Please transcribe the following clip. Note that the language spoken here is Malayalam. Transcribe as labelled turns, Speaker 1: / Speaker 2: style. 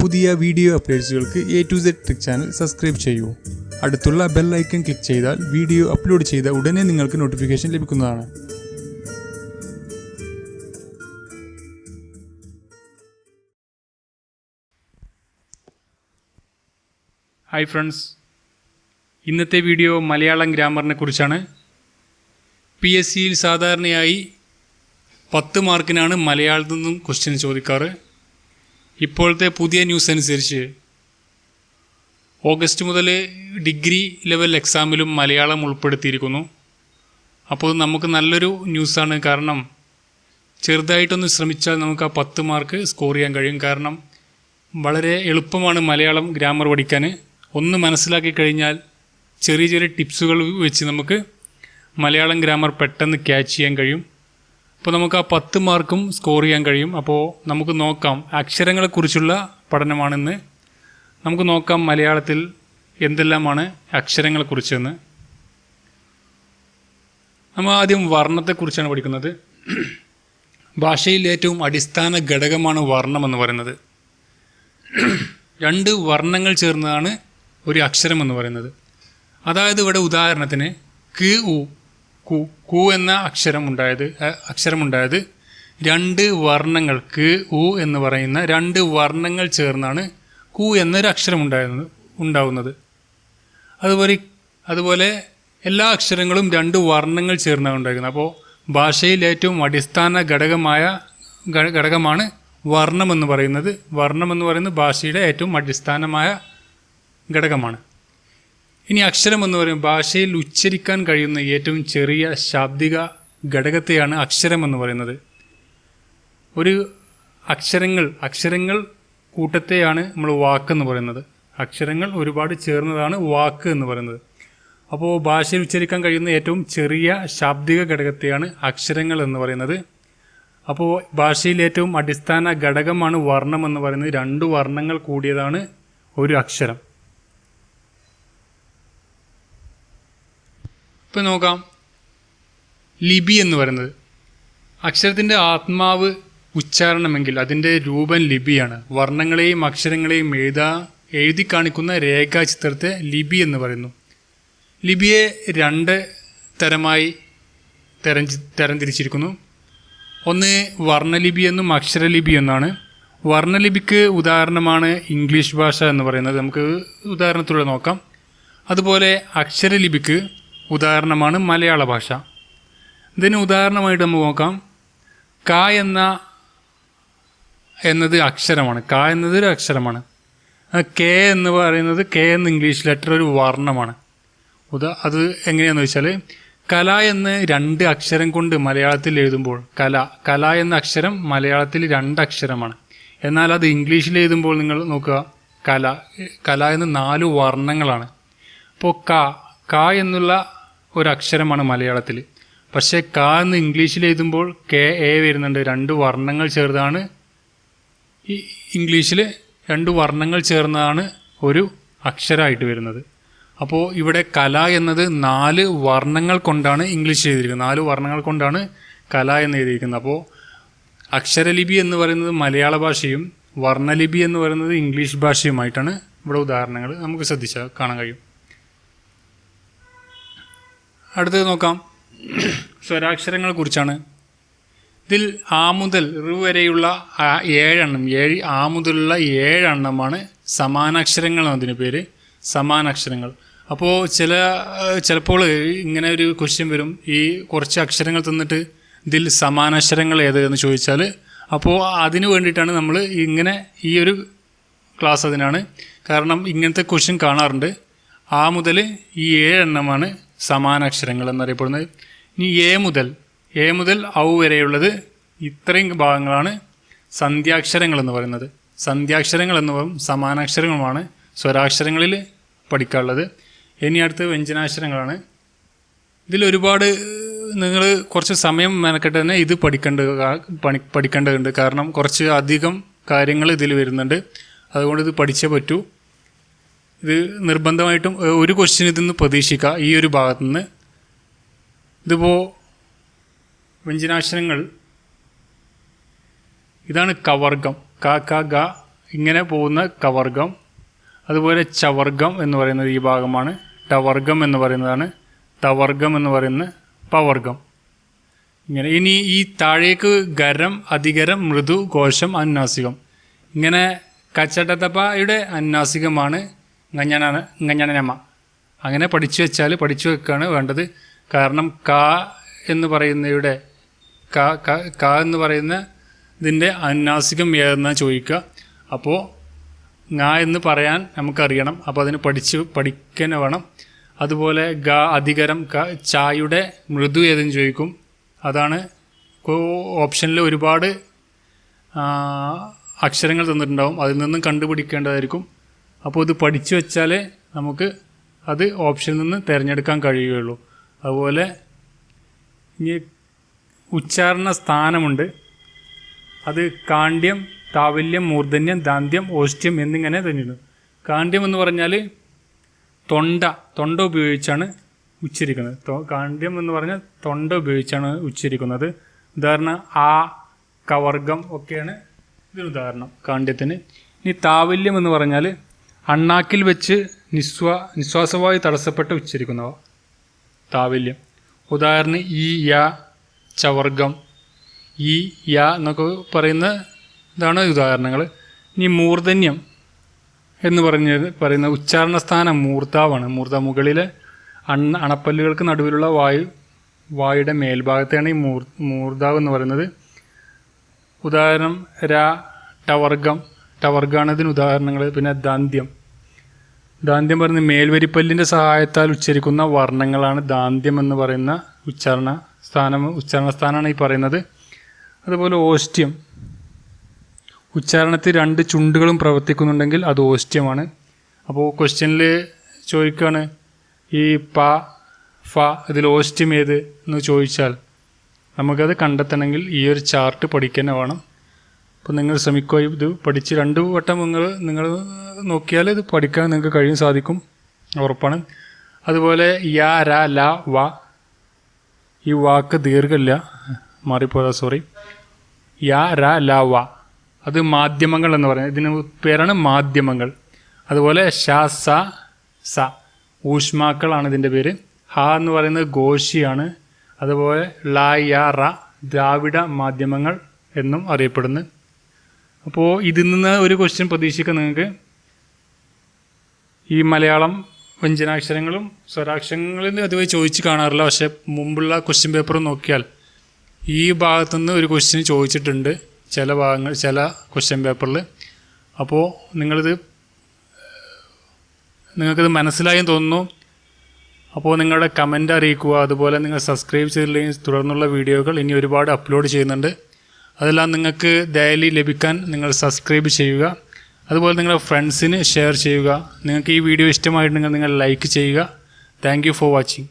Speaker 1: പുതിയ വീഡിയോ അപ്ഡേറ്റ്സുകൾക്ക് A to Z tech channel subscribe ചെയ്യൂ. അടുത്തുള്ള ബെൽ ഐക്കൺ ക്ലിക്ക് ചെയ്താൽ വീഡിയോ അപ്ലോഡ് ചെയ്ത ഉടനെ നിങ്ങൾക്ക് നോട്ടിഫിക്കേഷൻ ലഭിക്കുന്നതാണ്.
Speaker 2: ഹായ് ഫ്രണ്ട്സ്, ഇന്നത്തെ വീഡിയോ മലയാളം ഗ്രാമറിനെ കുറിച്ചാണ്. PSCയിൽ സാധാരണയായി 10 മാർക്കിനാണ് മലയാളത്തിൽ നിന്നും ക്വസ്റ്റ്യൻ ചോദിക്കാറ്. ഇപ്പോഴത്തെ പുതിയ ന്യൂസ് അനുസരിച്ച് ഓഗസ്റ്റ് മുതൽ ഡിഗ്രി ലെവൽ എക്സാമിലും മലയാളം ഉൾപ്പെടുത്തിയിരിക്കുന്നു. അപ്പോൾ നമുക്ക് നല്ലൊരു ന്യൂസാണ്. കാരണം ചെറുതായിട്ടൊന്ന് ശ്രമിച്ചാൽ നമുക്ക് ആ 10 മാർക്ക് സ്കോർ ചെയ്യാൻ കഴിയും. കാരണം വളരെ എളുപ്പമാണ് മലയാളം ഗ്രാമർ പഠിക്കാൻ. ഒന്ന് മനസ്സിലാക്കി കഴിഞ്ഞാൽ ചെറിയ ചെറിയ ടിപ്സുകൾ വെച്ച് നമുക്ക് മലയാളം ഗ്രാമർ പെട്ടെന്ന് ക്യാച്ച് ചെയ്യാൻ കഴിയും. അപ്പോൾ നമുക്ക് ആ 10 മാർക്കും സ്കോർ ചെയ്യാൻ കഴിയും. അപ്പോൾ നമുക്ക് നോക്കാം, അക്ഷരങ്ങളെക്കുറിച്ചുള്ള പഠനമാണെന്ന്. നമുക്ക് നോക്കാം മലയാളത്തിൽ എന്തെല്ലാമാണ് അക്ഷരങ്ങളെക്കുറിച്ചെന്ന്. നമ്മൾ ആദ്യം വർണ്ണത്തെക്കുറിച്ചാണ് പഠിക്കുന്നത്. ഭാഷയിൽ ഏറ്റവും അടിസ്ഥാന ഘടകമാണ് വർണ്ണം എന്ന് പറയുന്നത്. 2 വർണ്ണങ്ങൾ ചേർന്നതാണ് ഒരു അക്ഷരം എന്ന് പറയുന്നത്. അതായത് ഇവിടെ ഉദാഹരണത്തിന് ക് ഉ കു എന്ന അക്ഷരമുണ്ടായത് 2 വർണ്ണങ്ങൾ, ക് ഉ എന്ന് പറയുന്ന 2 വർണ്ണങ്ങൾ ചേർന്നാണ് കു എന്നൊരു അക്ഷരം ഉണ്ടാവുന്നത്. അതുപോലെ എല്ലാ അക്ഷരങ്ങളും 2 വർണ്ണങ്ങൾ ചേർന്നാണ് ഉണ്ടായിരിക്കുന്നത്. അപ്പോൾ ഭാഷയിൽ ഏറ്റവും അടിസ്ഥാന ഘടകമാണ് വർണ്ണം എന്ന് പറയുന്നത്. വർണ്ണം എന്ന് പറയുന്നത് ഭാഷയുടെ ഏറ്റവും അടിസ്ഥാനമായ ഘടകമാണ്. ഇനി അക്ഷരം എന്ന് പറയുന്നത് ഭാഷയിൽ ഉച്ചരിക്കാൻ കഴിയുന്ന ഏറ്റവും ചെറിയ ശാബ്ദിക ഘടകത്തെയാണ് അക്ഷരം എന്ന് പറയുന്നത്. ഒരു അക്ഷരങ്ങൾ കൂട്ടത്തെയാണ് നമ്മൾ വാക്കെന്ന് പറയുന്നത്. അക്ഷരങ്ങൾ ഒരുപാട് ചേർന്നതാണ് വാക്ക് എന്ന് പറയുന്നത്. അപ്പോൾ ഭാഷയിൽ ഉച്ചരിക്കാൻ കഴിയുന്ന ഏറ്റവും ചെറിയ ശാബ്ദിക ഘടകത്തെയാണ് അക്ഷരങ്ങൾ എന്ന് പറയുന്നത്. അപ്പോൾ ഭാഷയിൽ ഏറ്റവും അടിസ്ഥാന ഘടകമാണ് വർണ്ണം എന്ന് പറയുന്നത്. 2 വർണ്ണങ്ങൾ കൂടിയതാണ് ഒരു അക്ഷരം. ഇപ്പം നോക്കാം, ലിപി എന്ന് പറയുന്നത് അക്ഷരത്തിൻ്റെ ആത്മാവ് ഉച്ചാരണമെങ്കിൽ അതിൻ്റെ രൂപം ലിപിയാണ്. വർണ്ണങ്ങളെയും അക്ഷരങ്ങളെയും എഴുതി കാണിക്കുന്ന രേഖാചിത്രത്തെ ലിപി എന്ന് പറയുന്നു. ലിപിയെ 2 തരമായി തരംതിരിച്ചിരിക്കുന്നു. ഒന്ന് വർണ്ണലിപി എന്നും അക്ഷരലിപി എന്നാണ്. വർണ്ണലിപിക്ക് ഉദാഹരണമാണ് ഇംഗ്ലീഷ് ഭാഷ എന്ന് പറയുന്നത്. നമുക്ക് ഉദാഹരണത്തിലൂടെ നോക്കാം. അതുപോലെ അക്ഷരലിപിക്ക് ഉദാഹരണമാണ് മലയാള ഭാഷ. ഇതിന് ഉദാഹരണമായിട്ട് നമുക്ക് നോക്കാം, ക എന്നത് അക്ഷരമാണ്. ക എന്നത് ഒരു അക്ഷരമാണ്. കെ എന്ന് പറയുന്നത്, കെ എന്ന ഇംഗ്ലീഷ് ലെറ്റർ ഒരു വർണ്ണമാണ്. അത് എങ്ങനെയാണെന്ന് വെച്ചാൽ, കല എന്ന് 2 അക്ഷരം കൊണ്ട് മലയാളത്തിൽ എഴുതുമ്പോൾ, കല എന്ന അക്ഷരം മലയാളത്തിൽ 2 അക്ഷരമാണ്. എന്നാൽ അത് ഇംഗ്ലീഷിൽ എഴുതുമ്പോൾ നിങ്ങൾ നോക്കുക, കല എന്ന് 4 വർണ്ണങ്ങളാണ്. അപ്പോൾ ക എന്നുള്ള ഒരു അക്ഷരമാണ് മലയാളത്തിൽ. പക്ഷേ ക എന്ന് ഇംഗ്ലീഷിൽ എഴുതുമ്പോൾ KA വരുന്നുണ്ട്. 2 വർണ്ണങ്ങൾ ചേർന്നാണ് ഈ ഇംഗ്ലീഷിൽ 2 വർണ്ണങ്ങൾ ചേർന്നതാണ് ഒരു അക്ഷരമായിട്ട് വരുന്നത്. അപ്പോൾ ഇവിടെ കല എന്നത് 4 വർണ്ണങ്ങൾ കൊണ്ടാണ് ഇംഗ്ലീഷ് എഴുതിയിരിക്കുന്നത്. 4 വർണ്ണങ്ങൾ കൊണ്ടാണ് കല എന്ന് എഴുതിയിരിക്കുന്നത്. അപ്പോൾ അക്ഷരലിപി എന്ന് പറയുന്നത് മലയാള ഭാഷയും വർണ്ണലിപി എന്ന് പറയുന്നത് ഇംഗ്ലീഷ് ഭാഷയുമായിട്ടാണ് ഇവിടെ ഉദാഹരണങ്ങൾ നമുക്ക് ശ്രദ്ധിച്ചാൽ കാണാൻ കഴിയും. അടുത്തത് നോക്കാം, സ്വരാക്ഷരങ്ങളെ കുറിച്ചാണ്. ഇതിൽ ആ മുതൽ ഋ വരെയുള്ള 7 ആ മുതലുള്ള 7 എണ്ണമാണ് സമാനാക്ഷരങ്ങൾ എന്നതിന് പേര്, സമാനാക്ഷരങ്ങൾ. അപ്പോൾ ചിലപ്പോൾ ഇങ്ങനെ ഒരു ക്വസ്റ്റ്യൻ വരും, ഈ കുറച്ച് അക്ഷരങ്ങൾ തന്നിട്ട് ഇതിൽ സമാനാക്ഷരങ്ങൾ ഏതെന്ന് ചോദിച്ചാൽ, അപ്പോൾ അതിന് വേണ്ടിയിട്ടാണ് നമ്മൾ ഈ ഒരു ക്ലാസ് അതിനാണ്. കാരണം ഇങ്ങനത്തെ ക്വസ്റ്റ്യൻ കാണാറുണ്ട്. ആ മുതൽ ഈ 7 എണ്ണമാണ് സമാനാക്ഷരങ്ങൾ എന്നറിയപ്പെടുന്നത്. ഇനി എ മുതൽ ഔ വരെയുള്ളത് ഇത്രയും ഭാഗങ്ങളാണ് സന്ധ്യാക്ഷരങ്ങൾ എന്ന് പറയുന്നത്. സന്ധ്യാക്ഷരങ്ങൾ എന്ന് പറയും സമാനാക്ഷരങ്ങളുമാണ് സ്വരാക്ഷരങ്ങളിൽ പഠിക്കാനുള്ളത്. ഇനി അടുത്ത് വ്യഞ്ജനാക്ഷരങ്ങളാണ്. ഇതിൽ ഒരുപാട് നിങ്ങൾ കുറച്ച് സമയം മെനക്കെട്ട് തന്നെ ഇത് പഠിക്കേണ്ടതുണ്ട്. കാരണം കുറച്ച് അധികം കാര്യങ്ങൾ ഇതിൽ വരുന്നുണ്ട്. അതുകൊണ്ട് ഇത് പഠിച്ചേ പറ്റൂ. ഇത് നിർബന്ധമായിട്ടും ഒരു ക്വസ്റ്റ്യൻ ഇതിൽ നിന്ന് പ്രതീക്ഷിക്കുക, ഈ ഒരു ഭാഗത്തു നിന്ന്. ഇതിപ്പോൾ വ്യഞ്ജനാക്ഷരങ്ങൾ ഇതാണ് കവർഗം. ക ക ഗ ഇങ്ങനെ പോകുന്ന കവർഗം. അതുപോലെ ചവർഗം എന്ന് പറയുന്നത് ഈ ഭാഗമാണ്. ടവർഗം എന്ന് പറയുന്നതാണ്. തവർഗം എന്ന് പറയുന്ന പവർഗം. ഇങ്ങനെ ഇനി ഈ താഴേക്ക് ഗരം, അധികരം, മൃദു, ഘോഷം, അനുനാസികം. ഇങ്ങനെ കച്ചടത്തപ്പയുടെ അനുനാസികമാണ് ങഞ്ഞണനമ. അങ്ങനെ പഠിച്ചു വെക്കുകയാണ് വേണ്ടത്. കാരണം ക എന്ന് പറയുന്നയുടെ ക എന്ന് പറയുന്ന ഇതിൻ്റെ അനുനാസികം ഏതെന്നാ ചോദിക്കുക. അപ്പോൾ ങ എന്ന് പറയാൻ നമുക്കറിയണം. അപ്പോൾ അതിന് പഠിക്കാൻ വേണം. അതുപോലെ ഗ അധികരം ചായുടെ മൃദു ഏതെന്ന് ചോദിക്കും. അതാണ് ഓപ്ഷനിൽ ഒരുപാട് അക്ഷരങ്ങൾ തന്നിട്ടുണ്ടാവും. അതിൽ നിന്നും കണ്ടുപിടിക്കേണ്ടതായിരിക്കും. അപ്പോൾ ഇത് പഠിച്ചു വെച്ചാൽ നമുക്ക് അത് ഓപ്ഷനിൽ നിന്ന് തിരഞ്ഞെടുക്കാൻ കഴിയുകയുള്ളൂ. അതുപോലെ ഇനി ഉച്ചാരണ സ്ഥാനമുണ്ട്. അത് കാണ്ഡ്യം, താവല്യം, മൂർധന്യം, ദാന്ത്യം, ഓഷ്ട്യം എന്നിങ്ങനെ തന്നെയുണ്ട്. കാണ്ഡ്യം എന്ന് പറഞ്ഞാൽ തൊണ്ട ഉപയോഗിച്ചാണ് ഉച്ചരിക്കുന്നത്. കാണ്ഡ്യം എന്ന് പറഞ്ഞാൽ തൊണ്ട ഉപയോഗിച്ചാണ് ഉച്ചരിക്കുന്നത്. ഉദാഹരണം ആ, കവർഗം ഒക്കെയാണ് ഇതിന് ഉദാഹരണം കാണ്ഡ്യത്തിന്. ഇനി താവല്യം എന്ന് പറഞ്ഞാൽ അണ്ണാക്കിൽ വെച്ച് നിശ്വാസവായു തടസ്സപ്പെട്ട് ഉച്ചരിക്കുന്നവ താവല്യം. ഉദാഹരണം ഈ, യ, ചവർഗം, ഈ, യ എന്നൊക്കെ പറയുന്ന ഇതാണ് ഉദാഹരണങ്ങൾ. ഇനി മൂർധന്യം എന്ന് പറയുന്ന ഉച്ചാരണസ്ഥാനം മൂർധാവാണ്. മുകളിലെ അണപ്പല്ലുകൾക്ക് നടുവിലുള്ള വായുടെ മേൽഭാഗത്തെയാണ് ഈ മൂർധാവ് എന്ന് പറയുന്നത്. ഉദാഹരണം ടവർഗാണ് ഇതിന് ഉദാഹരണങ്ങൾ. പിന്നെ ദാന്ത്യം പറയുന്നത് മേൽവരിപ്പല്ലിൻ്റെ സഹായത്താൽ ഉച്ചരിക്കുന്ന വർണ്ണങ്ങളാണ് ദാന്ത്യം എന്ന് പറയുന്ന ഉച്ചാരണസ്ഥാനമാണ് ഈ പറയുന്നത്. അതുപോലെ ഓഷ്ട്യം, ഉച്ചാരണത്തിൽ 2 ചുണ്ടുകളും പ്രവർത്തിക്കുന്നുണ്ടെങ്കിൽ അത് ഓഷ്ട്യമാണ്. അപ്പോൾ ക്വസ്റ്റ്യനിൽ ചോദിക്കുകയാണ് ഈ പ, ഫ ഇതിൽ ഓഷ്ട്യം ഏത് എന്ന് ചോദിച്ചാൽ നമുക്കത് കണ്ടെത്തണമെങ്കിൽ ഈ ഒരു ചാർട്ട് പഠിക്കാൻ വേണം. അപ്പോൾ നിങ്ങൾ ശ്രമിക്കുക. ഇത് പഠിച്ച് 2 വട്ടം നിങ്ങൾ നോക്കിയാൽ ഇത് പഠിക്കാൻ നിങ്ങൾക്ക് സാധിക്കും, ഉറപ്പാണ്. അതുപോലെ യ, ര, ല, വ. ഈ വാക്ക് ദീർഘമില്ല, മാറിപ്പോയതാ, സോറി. യ, ര, ല, വ അത് മാധ്യമങ്ങൾ എന്ന് പറയുന്നത്. ഇതിന് പേരാണ് മാധ്യമങ്ങൾ. അതുപോലെ ഷ, സ, സ ഊഷ്മാക്കളാണ് ഇതിൻ്റെ പേര്. ഹ എന്ന് പറയുന്നത് ഘോഷിയാണ്. അതുപോലെ ല, യ, റ ദ്രാവിഡ മാധ്യമങ്ങൾ എന്നും അറിയപ്പെടുന്നു. അപ്പോൾ ഇതിൽ നിന്ന് ഒരു ക്വസ്റ്റ്യൻ പ്രതീക്ഷിക്കാം നിങ്ങൾക്ക്. ഈ മലയാളം വ്യഞ്ജനാക്ഷരങ്ങളും സ്വരാക്ഷരങ്ങളിൽ അതുവഴി ചോദിച്ച് കാണാറില്ല. പക്ഷേ മുമ്പുള്ള ക്വസ്റ്റ്യൻ പേപ്പർ നോക്കിയാൽ ഈ ഭാഗത്തുനിന്ന് ഒരു ക്വസ്റ്റ്യൻ ചോദിച്ചിട്ടുണ്ട് ചില ക്വസ്റ്റ്യൻ പേപ്പറിൽ. അപ്പോൾ നിങ്ങൾക്കിത് മനസ്സിലായെന്ന് തോന്നുന്നു. അപ്പോൾ നിങ്ങളുടെ കമൻ്റ് അറിയിക്കുക. അതുപോലെ നിങ്ങൾ സബ്സ്ക്രൈബ് ചെയ്തില്ലെങ്കിൽ തുടർന്നുള്ള വീഡിയോകൾ ഇനി ഒരുപാട് അപ്ലോഡ് ചെയ്യുന്നുണ്ട്. അതെല്ലാം നിങ്ങൾക്ക് ഡെയിലി ലഭിക്കാൻ നിങ്ങൾ സബ്സ്ക്രൈബ് ചെയ്യുക. അതുപോലെ നിങ്ങളുടെ ഫ്രണ്ട്സിന് ഷെയർ ചെയ്യുക. നിങ്ങൾക്ക് ഈ വീഡിയോ ഇഷ്ടമായിട്ടുണ്ടെങ്കിൽ നിങ്ങൾ ലൈക്ക് ചെയ്യുക. Thank you for watching.